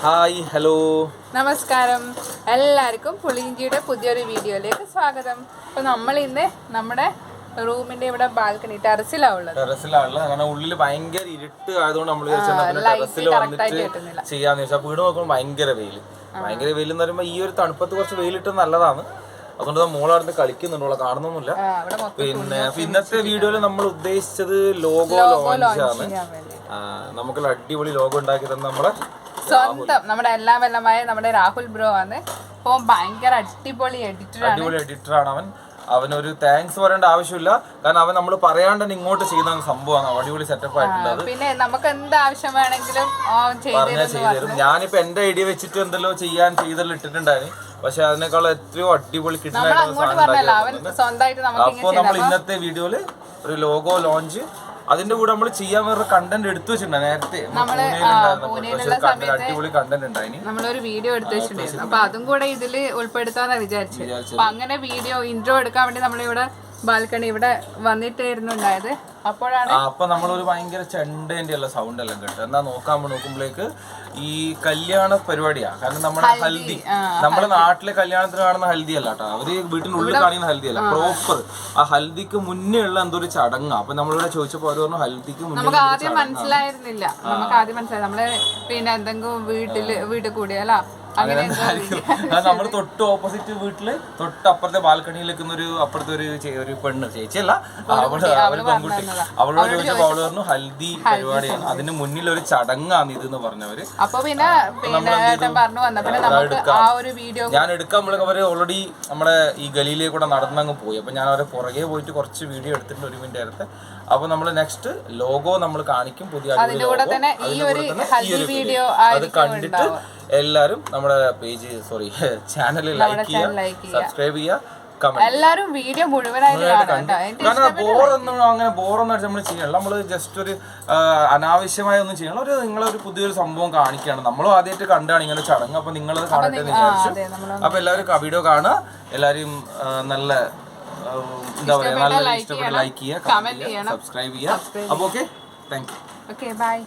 Hi hello നമസ്കാരം എല്ലാവർക്കും പുളിയിഞ്ചിയുടെ പുതിയൊരു വീഡിയോയിലേക്ക് സ്വാഗതം. അപ്പോൾ നമ്മൾ ഇന്ന് നമ്മുടെ റൂമിന്റെ ഇവിടെ ബാൽക്കണി ടെറസിലാണുള്ളത്. കാരണം ഉള്ളിൽ ഭയങ്കര ഇരുട്ട് ആയതുകൊണ്ട് നമ്മൾ ടെറസിൽ വന്നിട്ട് ചെയ്യാന്ന് വെച്ചാൽ വീട് നോക്കുമ്പോൾ ഭയങ്കര വെയിൽ എന്ന് പറയുമ്പോൾ ഈ ഒരു തണുപ്പത്ത് കുറച്ച് വെയിലിട്ട് നല്ലതാണ്. അതുകൊണ്ട് മോളവിടുന്ന് കളിക്കുന്നുണ്ടോ കാണുന്നൊന്നുമില്ല. പിന്നെ ഇന്നത്തെ വീഡിയോയിൽ നമ്മൾ ഉദ്ദേശിച്ചത് ലോഗോ ലോഞ്ച് ആണ്. നമുക്കുള്ള അടിപൊളി ലോഗോ ഉണ്ടാക്കി തന്നെ നമ്മളെ സ്വന്തം നമ്മുടെ എല്ലാമെല്ലാമായ നമ്മുടെ രാഹുൽ ബ്രോ ആണ്. അപ്പോൾ ഭയങ്കര അടിപൊളി എഡിറ്ററാണ് അവനൊരു താങ്ക്സ് പറയേണ്ട ആവശ്യമില്ല. കാരണം അവൻ നമ്മൾ പറയാണ്ട് തന്നെ ഇങ്ങോട്ട് ചെയ്യുന്ന സംഭവമാണ്. അടിപൊളി സെറ്റപ്പ് ആയിട്ടുള്ളത്. പിന്നെ നമുക്ക് എന്ത് ആവശ്യം വേണമെങ്കിലും ചെയ്തുതരും. ഞാനിപ്പോ എന്റെ ഐഡിയ വെച്ചിട്ട് എന്തെല്ലോ ചെയ്തെല്ലാം ഇട്ടിട്ടുണ്ടായിരുന്നു. പക്ഷെ അതിനേക്കാളും എത്രയോ അടിപൊളി കിട്ടുന്ന അപ്പൊ നമ്മൾ ഇന്നത്തെ വീഡിയോയില് ഒരു ലോഗോ ലോഞ്ച്, അതിന്റെ കൂടെ നമ്മൾ ചെയ്യാൻ വേറെ കണ്ടന്റ് എടുത്തു വെച്ചിട്ടുണ്ട്. നേരത്തെ അടിപൊളി കണ്ടന്റ് ഉണ്ടായിന്, നമ്മളൊരു വീഡിയോ എടുത്തു വെച്ചിട്ടുണ്ടായിരുന്നു. അപ്പൊ അതും കൂടെ ഇതില് ഉൾപ്പെടുത്താന്നാ വിചാരിച്ചത്. അപ്പൊ അങ്ങനെ വീഡിയോ ഇൻട്രോ എടുക്കാൻ വേണ്ടി നമ്മളിവിടെ ബാൽക്കണി ഇവിടെ വന്നിട്ടായിരുന്നു ഉണ്ടായത്. അപ്പൊ നമ്മളൊരു ഭയങ്കര ചെണ്ടേന്റെ എല്ലാം സൗണ്ട് എല്ലാം കേട്ടു. എന്നാ നോക്കുമ്പോഴേക്ക് ഈ കല്യാണ പരിപാടിയാ. കാരണം നമ്മുടെ ഹൽദി, നമ്മുടെ നാട്ടിലെ കല്യാണത്തിന് കാണുന്ന ഹൽദി അല്ല കേട്ടോ, അവര് വീട്ടിനുള്ളിൽ കാണുന്ന ഹൽദി അല്ല, പ്രോപ്പർ ആ ഹൽദിക്ക് മുന്നേ ഉള്ള എന്തോ ഒരു ചടങ്ങാ. അപ്പൊ നമ്മളിവിടെ ചോദിച്ചപ്പോ അവര് പറഞ്ഞു ഹൽദിക്ക് മുന്നേ. നമുക്ക് ആദ്യം മനസ്സിലായിരുന്നില്ല. നമ്മള് പിന്നെ എന്തെങ്കിലും വീട്ടിൽ കൂടിയല്ല അങ്ങനെ നമ്മള് തൊട്ട് ഓപ്പോസിറ്റ് വീട്ടില് തൊട്ടപ്പുറത്തെ ബാൽക്കണിയിൽ നിൽക്കുന്ന അപ്പുറത്തെ ഒരു പെണ്ണ്, ചേച്ചിയല്ല, അവള് പെൺകുട്ടി, അവളോട് ചോദിച്ചപ്പോ അവള് പറഞ്ഞു ഹൽദി പരിപാടിയാണ്, അതിന് മുന്നിൽ ഒരു ചടങ്ങാണ് ഇതെന്ന് പറഞ്ഞവര്. അപ്പൊ പിന്നെ ഞാൻ എടുക്കുമ്പോഴേക്കും അവര് ഓൾറെഡി നമ്മുടെ ഈ ഗലിയിലേക്ക് കൂടെ നടന്നങ്ങ് പോയി. അപ്പൊ ഞാൻ അവരെ പുറകെ പോയിട്ട് കുറച്ച് വീഡിയോ എടുത്തിട്ടുണ്ട്, 1 മിനിറ്റ് നേരത്തെ. അപ്പൊ നമ്മള് നെക്സ്റ്റ് ലോഗോ നമ്മൾ കാണിക്കും, പുതിയ അത് കണ്ടിട്ട് എല്ലാരും നമ്മുടെ പേജ് ചാനൽ ലൈക്ക് ചെയ്യുക, സബ്സ്ക്രൈബ് ചെയ്യുക, എല്ലാരും വീഡിയോ മുഴുവനായിട്ട് കാരണം ബോറൊന്നും അടിച്ച് നമ്മൾ ചെയ്യണം. നമ്മള് ജസ്റ്റ് ഒരു അനാവശ്യമായ ഒന്നും ചെയ്യണം. നിങ്ങളൊരു പുതിയൊരു സംഭവം കാണിക്കുകയാണ്, നമ്മളും ആദ്യമായിട്ട് കണ്ടാണ് ഇങ്ങനെ ചടങ്ങ്. അപ്പൊ നിങ്ങളത് കാണട്ടെ എന്ന് വിചാരിച്ചു. അപ്പൊ എല്ലാവരും വീഡിയോ കാണുക, എല്ലാരും നല്ല എന്താ പറയാ, നല്ല ഇഷ്ടപ്പെട്ട് ലൈക്ക് ചെയ്യുക, കമന്റ് ചെയ്യുക, സബ്സ്ക്രൈബ് ചെയ്യുക. അപ്പൊ okay, thank you. Okay, by.